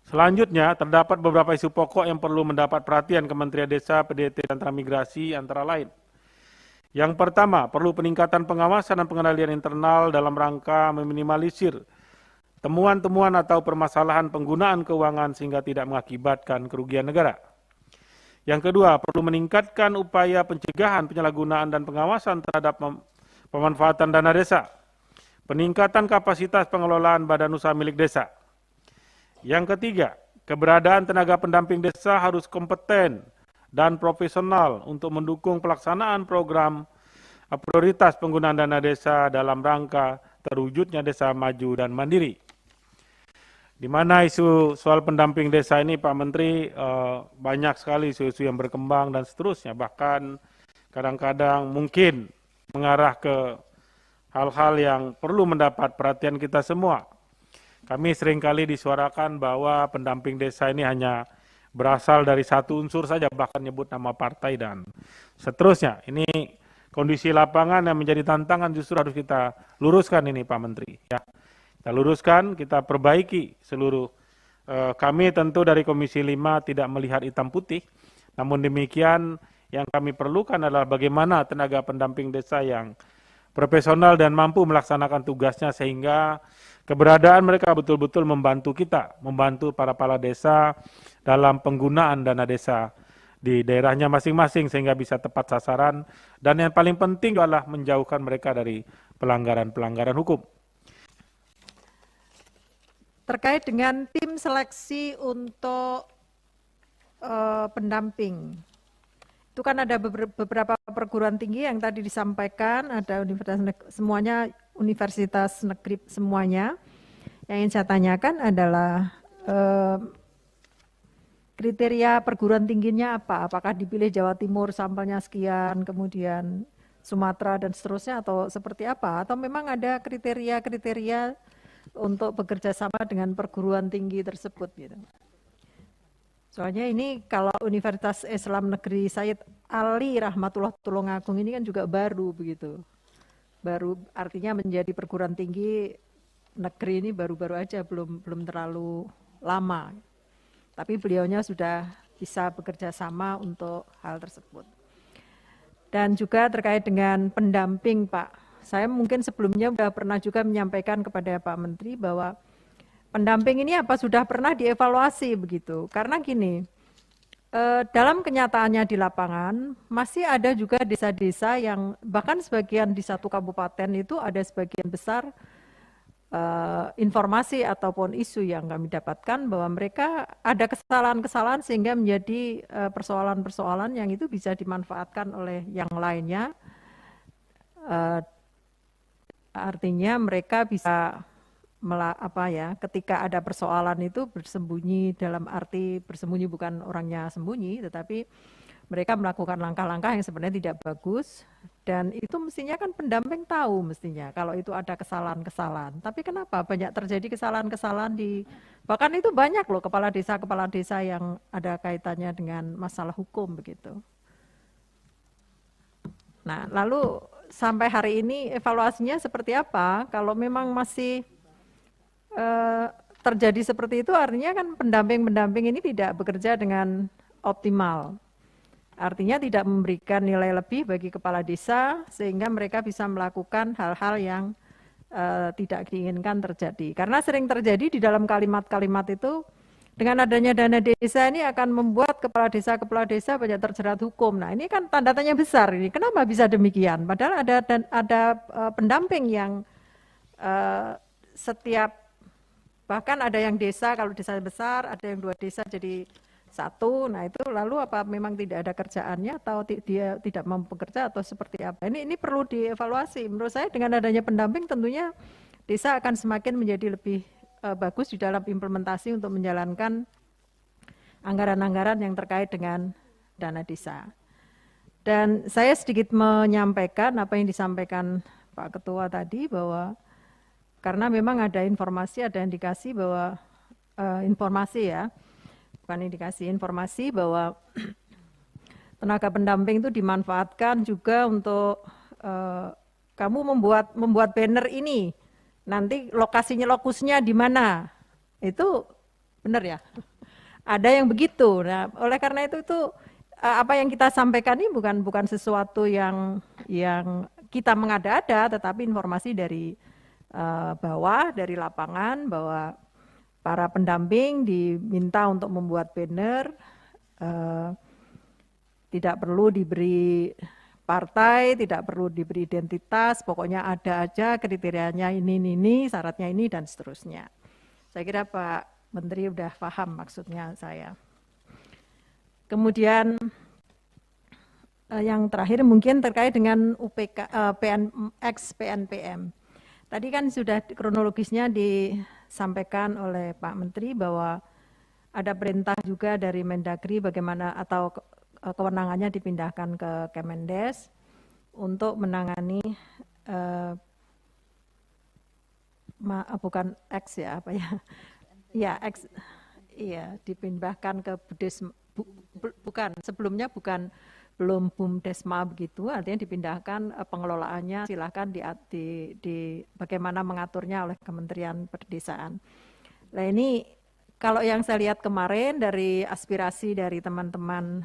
Selanjutnya, terdapat beberapa isu pokok yang perlu mendapat perhatian Kementerian Desa, PDT, dan Transmigrasi antara lain. Yang pertama, perlu peningkatan pengawasan dan pengendalian internal dalam rangka meminimalisir temuan-temuan atau permasalahan penggunaan keuangan sehingga tidak mengakibatkan kerugian negara. Yang kedua, perlu meningkatkan upaya pencegahan, penyalahgunaan, dan pengawasan terhadap pemanfaatan dana desa. Peningkatan kapasitas pengelolaan badan usaha milik desa. Yang ketiga, keberadaan tenaga pendamping desa harus kompeten dan profesional untuk mendukung pelaksanaan program prioritas penggunaan dana desa dalam rangka terwujudnya desa maju dan mandiri. Di mana isu soal pendamping desa ini Pak Menteri banyak sekali isu-isu yang berkembang dan seterusnya, bahkan kadang-kadang mungkin mengarah ke hal-hal yang perlu mendapat perhatian kita semua. Kami seringkali disuarakan bahwa pendamping desa ini hanya berasal dari satu unsur saja, bahkan nyebut nama partai dan seterusnya. Ini kondisi lapangan yang menjadi tantangan justru harus kita luruskan ini Pak Menteri. Ya. Kita luruskan, kita perbaiki seluruh. Kami tentu dari Komisi 5 tidak melihat hitam putih, namun demikian yang kami perlukan adalah bagaimana tenaga pendamping desa yang profesional dan mampu melaksanakan tugasnya sehingga keberadaan mereka betul-betul membantu kita, membantu para kepala desa dalam penggunaan dana desa di daerahnya masing-masing sehingga bisa tepat sasaran dan yang paling penting adalah menjauhkan mereka dari pelanggaran-pelanggaran hukum. Terkait dengan tim seleksi untuk pendamping, itu kan ada beberapa perguruan tinggi yang tadi disampaikan, ada semuanya universitas negeri semuanya. Yang ingin saya tanyakan adalah kriteria perguruan tingginya apa? Apakah dipilih Jawa Timur sampelnya sekian, kemudian Sumatera dan seterusnya, atau seperti apa? Atau memang ada kriteria-kriteria untuk bekerja sama dengan perguruan tinggi tersebut gitu. Soalnya ini kalau Universitas Islam Negeri Said Ali Rahmatullah Tulungagung ini kan juga baru begitu. Baru artinya menjadi perguruan tinggi negeri ini baru-baru aja, belum terlalu lama. Tapi beliaunya sudah bisa bekerja sama untuk hal tersebut. Dan juga terkait dengan pendamping Pak, saya mungkin sebelumnya sudah pernah juga menyampaikan kepada Pak Menteri bahwa pendamping ini apa sudah pernah dievaluasi begitu. Karena gini, dalam kenyataannya di lapangan masih ada juga desa-desa yang bahkan sebagian di satu kabupaten itu ada sebagian besar informasi ataupun isu yang kami dapatkan bahwa mereka ada kesalahan-kesalahan sehingga menjadi persoalan-persoalan yang itu bisa dimanfaatkan oleh yang lainnya. Artinya mereka bisa ketika ada persoalan itu bersembunyi, dalam arti bersembunyi bukan orangnya sembunyi, tetapi mereka melakukan langkah-langkah yang sebenarnya tidak bagus, dan itu mestinya kan pendamping tahu mestinya kalau itu ada kesalahan-kesalahan. Tapi kenapa banyak terjadi kesalahan-kesalahan bahkan itu banyak loh kepala desa yang ada kaitannya dengan masalah hukum begitu. Nah, lalu sampai hari ini evaluasinya seperti apa? Kalau memang masih terjadi seperti itu, artinya kan pendamping-pendamping ini tidak bekerja dengan optimal. Artinya tidak memberikan nilai lebih bagi kepala desa sehingga mereka bisa melakukan hal-hal yang tidak diinginkan terjadi. Karena sering terjadi di dalam kalimat-kalimat itu, dengan adanya dana desa ini akan membuat kepala desa banyak terjerat hukum. Nah ini kan tanda tanya besar ini, kenapa bisa demikian? Padahal ada pendamping yang setiap, bahkan ada yang desa, kalau desa besar, ada yang 2 desa jadi 1, nah itu lalu apa memang tidak ada kerjaannya atau dia tidak mampu bekerja atau seperti apa? Ini perlu dievaluasi. Menurut saya dengan adanya pendamping tentunya desa akan semakin menjadi lebih bagus di dalam implementasi untuk menjalankan anggaran-anggaran yang terkait dengan dana desa. Dan saya sedikit menyampaikan apa yang disampaikan Pak Ketua tadi, bahwa karena memang ada informasi, ada indikasi bahwa informasi bahwa tenaga pendamping itu dimanfaatkan juga untuk kamu membuat banner ini, nanti lokusnya di mana, itu Benar ya? Ada yang begitu. Nah, oleh karena itu apa yang kita sampaikan ini bukan sesuatu yang kita mengada-ada, tetapi informasi dari bawah, dari lapangan, bahwa para pendamping diminta untuk membuat banner, tidak perlu diberi partai, tidak perlu diberi identitas, pokoknya ada aja kriterianya ini, syaratnya ini, dan seterusnya. Saya kira Pak Menteri udah paham maksudnya saya. Kemudian yang terakhir mungkin terkait dengan UPK, PNPM. Tadi kan sudah kronologisnya disampaikan oleh Pak Menteri bahwa ada perintah juga dari Mendagri bagaimana atau kewenangannya dipindahkan ke Kemendes untuk menangani bukan X ya apa ya? Ya X, iya dipindahkan ke bukan sebelumnya belum BUMDesma begitu, artinya dipindahkan pengelolaannya silahkan di bagaimana mengaturnya oleh Kementerian Perdesaan. Nah ini kalau yang saya lihat kemarin dari aspirasi dari teman-teman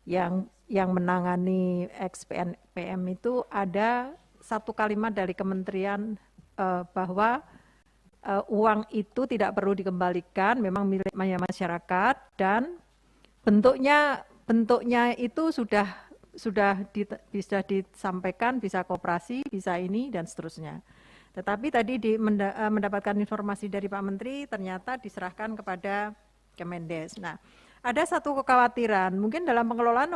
yang menangani XPNPM itu ada satu kalimat dari kementerian bahwa uang itu tidak perlu dikembalikan, memang milik masyarakat, dan bentuknya itu sudah bisa disampaikan, bisa koperasi, bisa ini dan seterusnya. Tetapi tadi mendapatkan informasi dari Pak Menteri ternyata diserahkan kepada Kemendes. Nah, ada satu kekhawatiran, mungkin dalam pengelolaan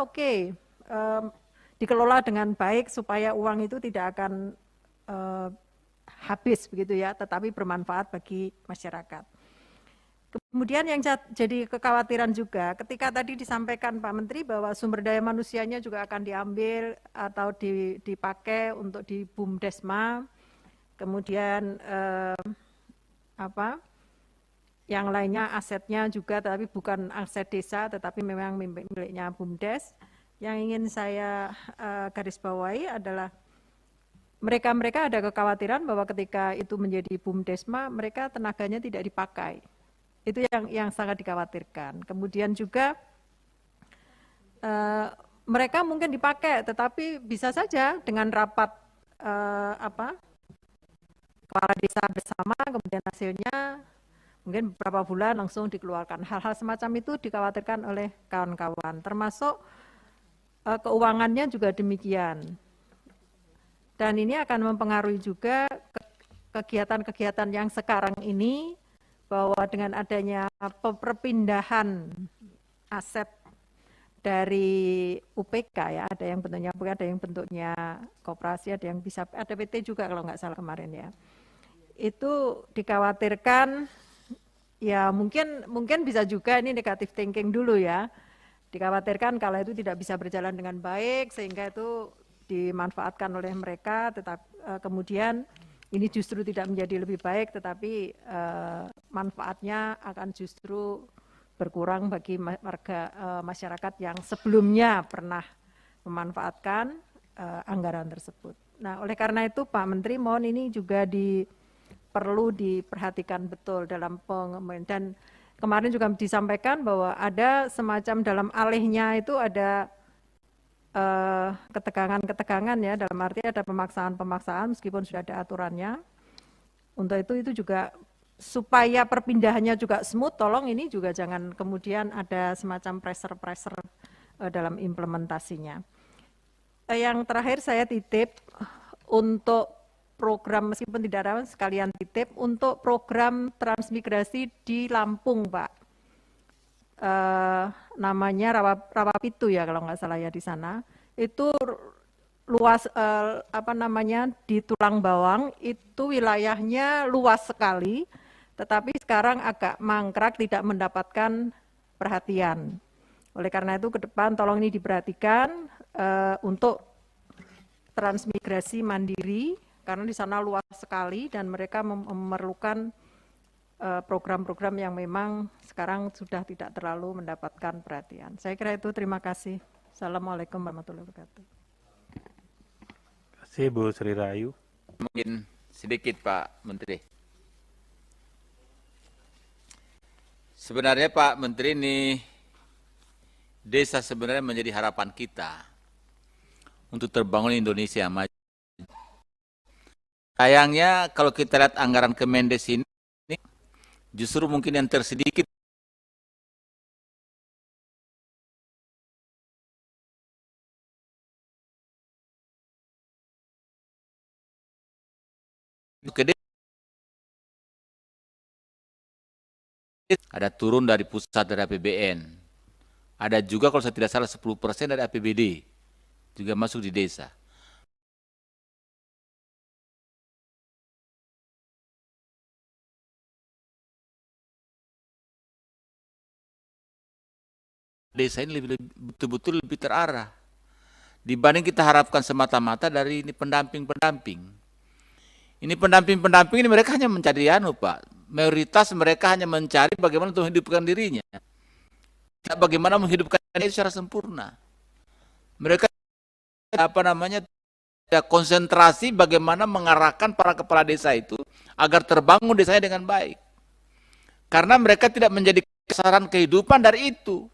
dikelola dengan baik supaya uang itu tidak akan habis begitu ya, tetapi bermanfaat bagi masyarakat. Kemudian yang jadi kekhawatiran juga, ketika tadi disampaikan Pak Menteri bahwa sumber daya manusianya juga akan diambil atau dipakai untuk di BUMDesma, kemudian yang lainnya asetnya juga, tapi bukan aset desa, tetapi memang miliknya BUMDes. Yang ingin saya garis bawahi adalah mereka ada kekhawatiran bahwa ketika itu menjadi BUMDesma, mereka tenaganya tidak dipakai. Itu yang sangat dikhawatirkan. Kemudian juga mereka mungkin dipakai, tetapi bisa saja dengan rapat kepala desa bersama, kemudian hasilnya mungkin beberapa bulan langsung dikeluarkan. Hal-hal semacam itu dikhawatirkan oleh kawan-kawan, termasuk keuangannya juga demikian. Dan ini akan mempengaruhi juga kegiatan-kegiatan yang sekarang ini, bahwa dengan adanya perpindahan aset dari UPK ya, ada yang bentuknya UPK, ada yang bentuknya koperasi, ada yang bisa, ada PT juga kalau nggak salah kemarin ya. Itu dikhawatirkan, ya mungkin bisa juga ini negative thinking dulu ya, dikhawatirkan kalau itu tidak bisa berjalan dengan baik sehingga itu dimanfaatkan oleh mereka, tetapi kemudian ini justru tidak menjadi lebih baik, tetapi manfaatnya akan justru berkurang bagi warga masyarakat yang sebelumnya pernah memanfaatkan anggaran tersebut. Nah, oleh karena itu Pak Menteri mohon ini juga perlu diperhatikan betul dalam pengembangan. Dan kemarin juga disampaikan bahwa ada semacam dalam alihnya itu ada ketegangan ya, dalam arti ada pemaksaan meskipun sudah ada aturannya. Untuk itu juga supaya perpindahannya juga smooth, tolong ini juga jangan kemudian ada semacam pressure dalam implementasinya. Yang terakhir saya titip untuk program, meskipun tidak ada sekalian titip, untuk program transmigrasi di Lampung Pak. Namanya Rawapitu ya kalau nggak salah ya di sana, itu luas di Tulang Bawang itu wilayahnya luas sekali, tetapi sekarang agak mangkrak, tidak mendapatkan perhatian. Oleh karena itu ke depan tolong ini diperhatikan untuk transmigrasi mandiri, karena di sana luas sekali dan mereka memerlukan program-program yang memang sekarang sudah tidak terlalu mendapatkan perhatian. Saya kira itu, terima kasih. Assalamualaikum warahmatullahi wabarakatuh. Terima kasih Bu Sri Rahayu. Mungkin sedikit Pak Menteri. Sebenarnya Pak Menteri, ini desa sebenarnya menjadi harapan kita untuk terbangun Indonesia yang maju. Sayangnya kalau kita lihat anggaran Kemendes ini, justru mungkin yang tersedikit ada turun dari pusat dari APBN. Ada juga kalau saya tidak salah 10% dari APBD juga masuk di desa. Desa ini betul-betul lebih terarah dibanding kita harapkan semata-mata dari ini pendamping-pendamping. Ini pendamping-pendamping ini mereka hanya mencari Pak. Mayoritas mereka hanya mencari bagaimana untuk menghidupkan dirinya. Tidak bagaimana menghidupkan dirinya secara sempurna. Mereka konsentrasi bagaimana mengarahkan para kepala desa itu agar terbangun desanya dengan baik. Karena mereka tidak menjadi sasaran kehidupan dari itu.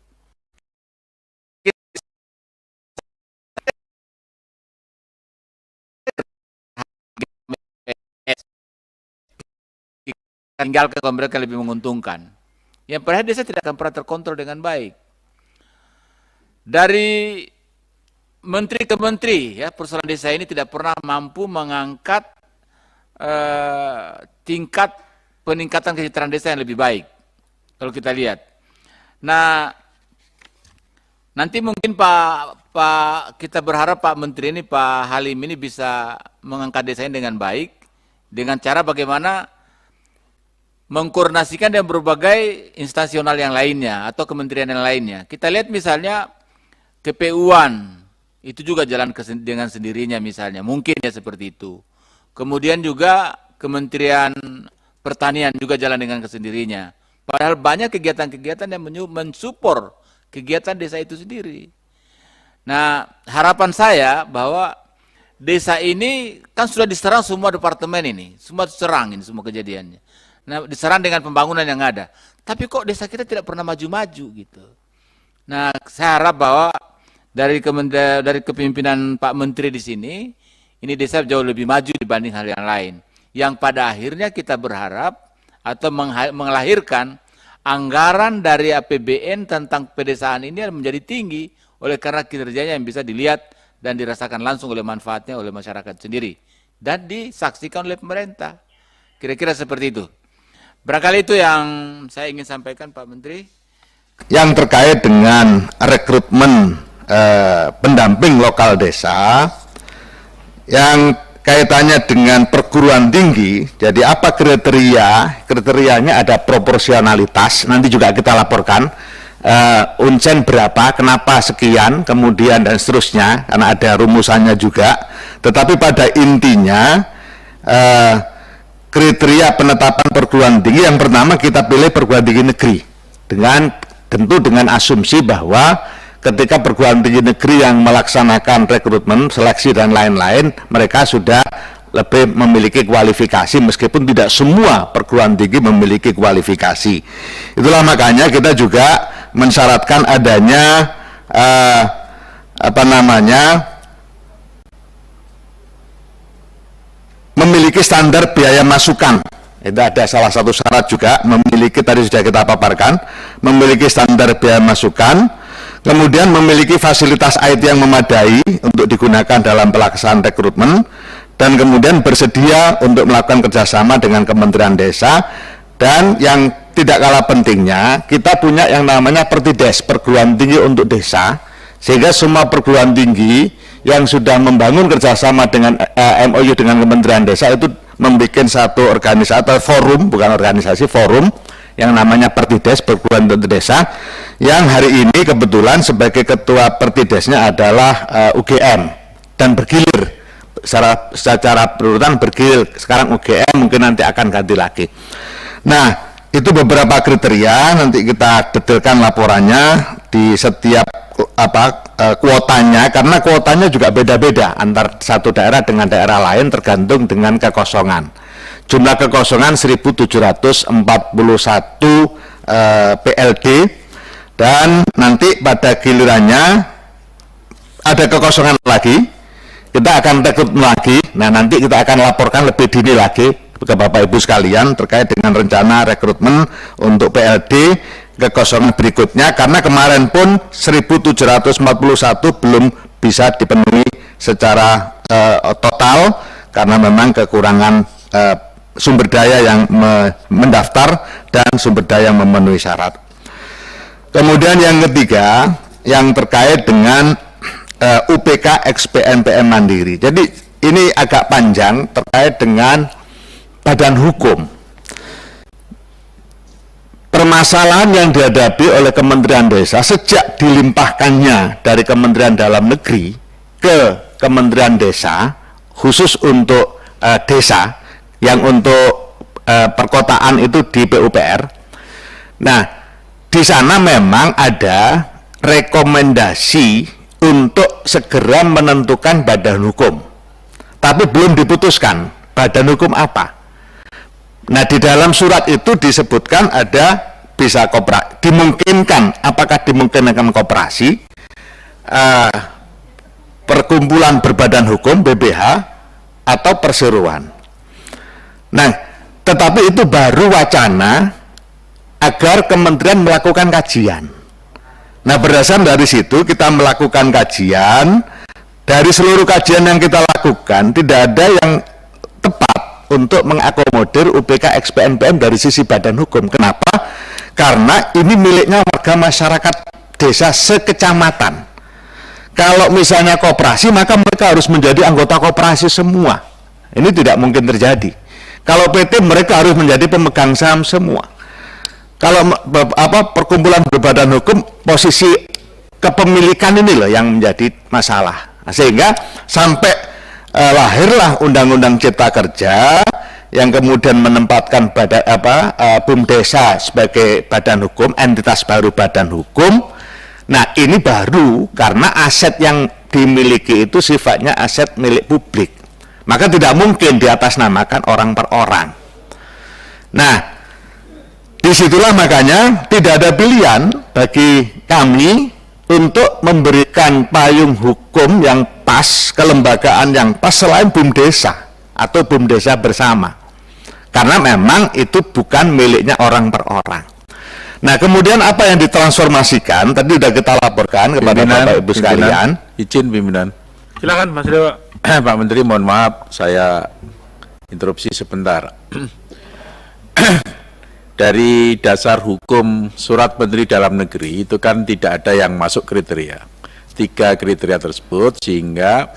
Tinggalkan kalau mereka lebih menguntungkan. Yang padahal desa tidak akan pernah terkontrol dengan baik. Dari menteri ke menteri, ya, persoalan desa ini tidak pernah mampu mengangkat tingkat peningkatan kesejahteraan desa yang lebih baik. Kalau kita lihat. Nah, nanti mungkin kita berharap Pak Menteri ini, Pak Halim ini bisa mengangkat desa ini dengan baik, dengan cara bagaimana mengkoordinasikan dengan berbagai instansional yang lainnya atau kementerian yang lainnya. Kita lihat misalnya KPU-an, itu juga jalan dengan sendirinya misalnya, mungkin ya seperti itu. Kemudian juga Kementerian Pertanian juga jalan dengan kesendirinya. Padahal banyak kegiatan-kegiatan yang mensupport kegiatan desa itu sendiri. Nah, harapan saya bahwa desa ini kan sudah diserang semua departemen ini, semua diserang ini semua kejadiannya. Nah, diserang dengan pembangunan yang ada. Tapi kok desa kita tidak pernah maju-maju gitu. Nah, saya harap bahwa dari kepemimpinan Pak Menteri di sini, ini desa jauh lebih maju dibanding hal yang lain. Yang pada akhirnya kita berharap atau melahirkan anggaran dari APBN tentang pedesaan ini menjadi tinggi oleh karena kinerjanya yang bisa dilihat dan dirasakan langsung oleh manfaatnya oleh masyarakat sendiri dan disaksikan oleh pemerintah. Kira-kira seperti itu. Barangkali itu yang saya ingin sampaikan Pak Menteri. Yang terkait dengan rekrutmen pendamping lokal desa, yang kaitannya dengan perguruan tinggi, jadi apa kriterianya ada proporsionalitas, nanti juga kita laporkan, uncen berapa, kenapa sekian, kemudian dan seterusnya, karena ada rumusannya juga, tetapi pada intinya, kriteria penetapan perguruan tinggi yang pertama kita pilih perguruan tinggi negeri tentu dengan asumsi bahwa ketika perguruan tinggi negeri yang melaksanakan rekrutmen, seleksi dan lain-lain mereka sudah lebih memiliki kualifikasi meskipun tidak semua perguruan tinggi memiliki kualifikasi. Itulah makanya kita juga mensyaratkan adanya memiliki standar biaya masukan. Itu ada salah satu syarat juga, memiliki, tadi sudah kita paparkan, memiliki standar biaya masukan, kemudian memiliki fasilitas IT yang memadai untuk digunakan dalam pelaksanaan rekrutmen, dan kemudian bersedia untuk melakukan kerjasama dengan Kementerian Desa, dan yang tidak kalah pentingnya, kita punya yang namanya Pertides, perguruan tinggi untuk desa, sehingga semua perguruan tinggi yang sudah membangun kerjasama dengan MOU dengan Kementerian Desa itu membuat satu organisasi atau forum, bukan organisasi, forum yang namanya Pertides, perguruan tinggi desa, yang hari ini kebetulan sebagai ketua Pertidesnya adalah UGM dan bergilir secara berurutan bergilir, sekarang UGM, mungkin nanti akan ganti lagi. Nah, itu beberapa kriteria, nanti kita detailkan laporannya di setiap kuotanya, karena kuotanya juga beda-beda antar satu daerah dengan daerah lain tergantung dengan kekosongan. Jumlah kekosongan 1.741 PLD, dan nanti pada gilirannya ada kekosongan lagi, kita akan rekrut lagi. Nah, nanti kita akan laporkan lebih dini lagi ke Bapak Ibu sekalian terkait dengan rencana rekrutmen untuk PLD kekosongan berikutnya, karena kemarin pun 1.741 belum bisa dipenuhi secara total karena memang kekurangan sumber daya yang mendaftar dan sumber daya yang memenuhi syarat. Kemudian yang ketiga, yang terkait dengan UPK ex-PNPM Mandiri. Jadi ini agak panjang terkait dengan badan hukum. Permasalahan yang dihadapi oleh Kementerian Desa sejak dilimpahkannya dari Kementerian Dalam Negeri ke Kementerian Desa, khusus untuk desa, yang untuk perkotaan itu di PUPR. Nah, di sana memang ada rekomendasi untuk segera menentukan badan hukum, tapi belum diputuskan badan hukum apa. Nah, di dalam surat itu disebutkan ada bisa dimungkinkan, apakah dimungkinkan koperasi, perkumpulan berbadan hukum BBH, atau perseroan. Nah, tetapi itu baru wacana agar kementerian melakukan kajian. Nah, berdasarkan dari situ kita melakukan kajian. Dari seluruh kajian yang kita lakukan, tidak ada yang tepat untuk mengakomodir UPK ex-PNPM dari sisi badan hukum. Kenapa? Karena ini miliknya warga masyarakat desa sekecamatan. Kalau misalnya koperasi, maka mereka harus menjadi anggota koperasi semua. Ini tidak mungkin terjadi. Kalau PT, mereka harus menjadi pemegang saham semua. Kalau perkumpulan berbadan hukum, posisi kepemilikan ini loh yang menjadi masalah. Sehingga sampai lahirlah Undang-Undang Cipta Kerja yang kemudian menempatkan BUMDesa sebagai badan hukum, entitas baru badan hukum. Nah, ini baru karena aset yang dimiliki itu sifatnya aset milik publik. Maka tidak mungkin diatasnamakan orang per orang. Nah, disitulah makanya tidak ada pilihan bagi kami untuk memberikan payung hukum yang pas, kelembagaan yang pas selain BUMDesa atau BUMDesa bersama. Karena memang itu bukan miliknya orang per orang. Nah, kemudian apa yang ditransformasikan tadi sudah kita laporkan kepada Bapak Ibu sekalian. Izin pimpinan. Silakan Mas Dewa. Pak Menteri, mohon maaf saya interupsi sebentar. Dari dasar hukum surat Menteri Dalam Negeri itu kan tidak ada yang masuk kriteria. 3 kriteria tersebut sehingga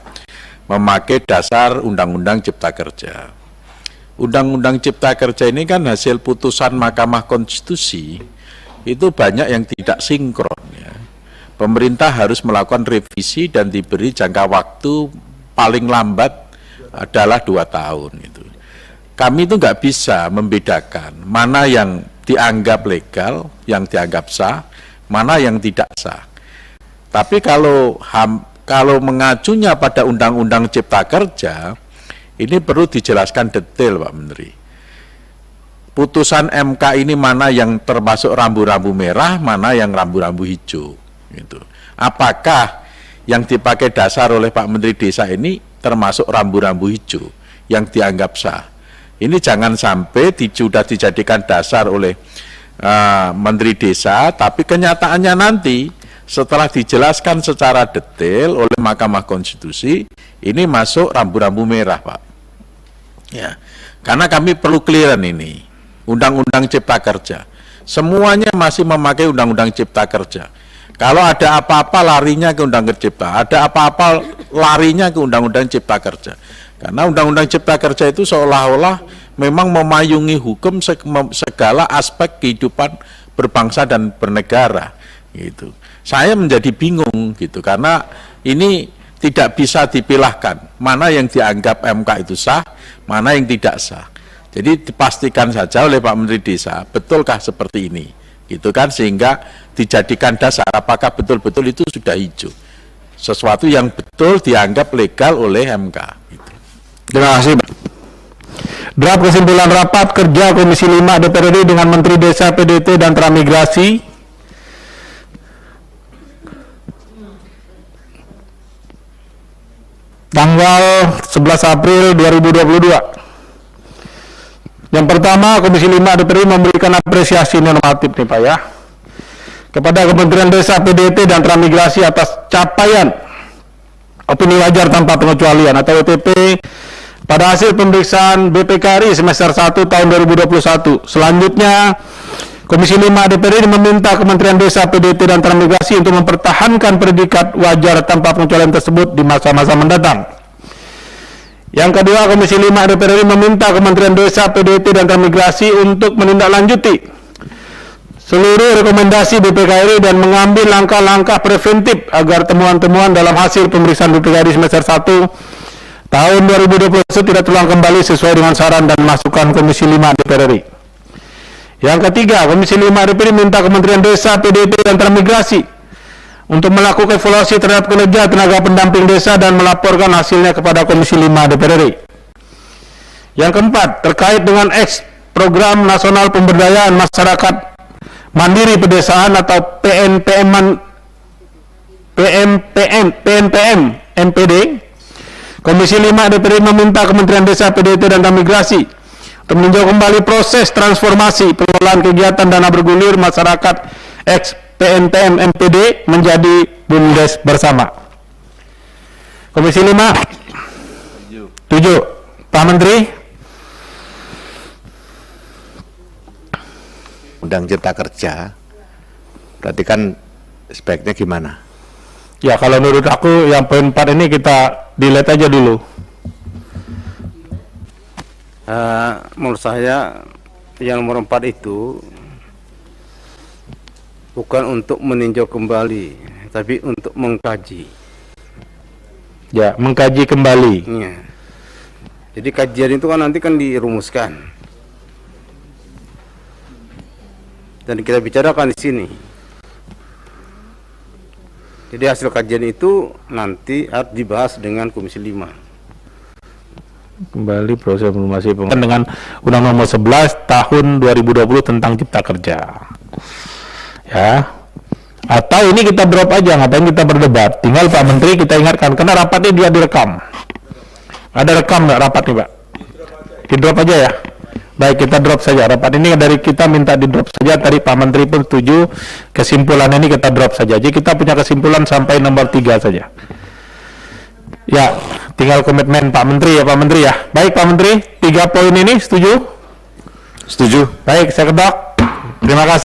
memakai dasar Undang-Undang Cipta Kerja. Undang-Undang Cipta Kerja ini kan hasil putusan Mahkamah Konstitusi, itu banyak yang tidak sinkron. Ya. Pemerintah harus melakukan revisi dan diberi jangka waktu paling lambat adalah 2 tahun. Itu. Kami itu nggak bisa membedakan mana yang dianggap legal, yang dianggap sah, mana yang tidak sah. Tapi kalau mengacunya pada Undang-Undang Cipta Kerja, ini perlu dijelaskan detail, Pak Menteri. Putusan MK ini mana yang termasuk rambu-rambu merah, mana yang rambu-rambu hijau. Gitu. Apakah yang dipakai dasar oleh Pak Menteri Desa ini termasuk rambu-rambu hijau yang dianggap sah? Ini jangan sampai sudah dijadikan dasar oleh Menteri Desa, tapi kenyataannya nanti setelah dijelaskan secara detail oleh Mahkamah Konstitusi, ini masuk rambu-rambu merah, Pak. Ya, karena kami perlu clearan ini, Undang-Undang Cipta Kerja. Semuanya masih memakai Undang-Undang Cipta Kerja. Kalau ada apa-apa larinya ke Undang-Undang Cipta, ada apa-apa larinya ke Undang-Undang Cipta Kerja. Karena Undang-Undang Cipta Kerja itu seolah-olah memang memayungi hukum segala aspek kehidupan berbangsa dan bernegara. Gitu. Saya menjadi bingung gitu karena ini tidak bisa dipilahkan mana yang dianggap MK itu sah, mana yang tidak sah. Jadi dipastikan saja oleh Pak Menteri Desa, betulkah seperti ini, gitu kan, sehingga dijadikan dasar apakah betul-betul itu sudah hijau, sesuatu yang betul dianggap legal oleh MK. Gitu. Terima kasih. Draft kesimpulan rapat kerja Komisi 5 DPR RI dengan Menteri Desa, PDT, dan Transmigrasi tanggal 11 April 2022. Yang pertama, Komisi 5 DPR RI memberikan apresiasi normatif nih Pak ya, kepada Kementerian Desa, PDT, dan Transmigrasi atas capaian opini wajar tanpa pengecualian atau WTP pada hasil pemeriksaan BPKRI semester 1 tahun 2021. Selanjutnya, Komisi 5 DPR RI meminta Kementerian Desa, PDT, dan Transmigrasi untuk mempertahankan predikat wajar tanpa pengecualian tersebut di masa-masa mendatang. Yang kedua, Komisi 5 DPR RI meminta Kementerian Desa, PDT, dan Transmigrasi untuk menindaklanjuti seluruh rekomendasi BPKRI dan mengambil langkah-langkah preventif agar temuan-temuan dalam hasil pemeriksaan BPKRI semester 1 tahun 2021 tidak terulang kembali sesuai dengan saran dan masukan Komisi 5 DPR RI. Yang ketiga, Komisi 5 DPR RI minta Kementerian Desa, PDT, dan Transmigrasi untuk melakukan evaluasi terhadap kinerja tenaga pendamping desa dan melaporkan hasilnya kepada Komisi 5 DPR RI. Yang keempat, terkait dengan program nasional pemberdayaan masyarakat mandiri pedesaan atau PNPM MPD, Komisi 5 DPR RI meminta Kementerian Desa, PDT, dan Transmigrasi untuk meninjau kembali proses transformasi pengelolaan kegiatan dana bergulir masyarakat PNPM MPD menjadi BUMDes bersama. Komisi 5 setuju. Pak Menteri. Undang Cipta Kerja, berarti kan sebaiknya gimana? Ya, kalau menurut aku yang poin 4 ini kita delete aja dulu. Menurut saya yang nomor 4 itu bukan untuk meninjau kembali, tapi untuk mengkaji. Ya, mengkaji kembali. Ya. Jadi kajian itu kan nanti kan dirumuskan dan kita bicarakan di sini. Jadi hasil kajian itu nanti harus dibahas dengan Komisi 5. Kembali proses informasi dengan Undang Nomor 11 Tahun 2020 tentang Cipta Kerja. Ya. Atau ini kita drop aja, ngapain kita berdebat? Tinggal Pak Menteri kita ingatkan, karena rapatnya dia direkam. Ada rekam nggak rapat nih Pak? Di drop aja ya. Baik, kita drop saja. Rapat ini dari kita minta di drop saja. Tadi Pak Menteri pun setuju. Kesimpulan ini kita drop saja. Jadi kita punya kesimpulan sampai nomor 3 saja. Ya, tinggal komitmen Pak Menteri ya Pak Menteri ya. Baik Pak Menteri, 3 poin ini setuju? Setuju. Baik, saya ketok. Terima kasih.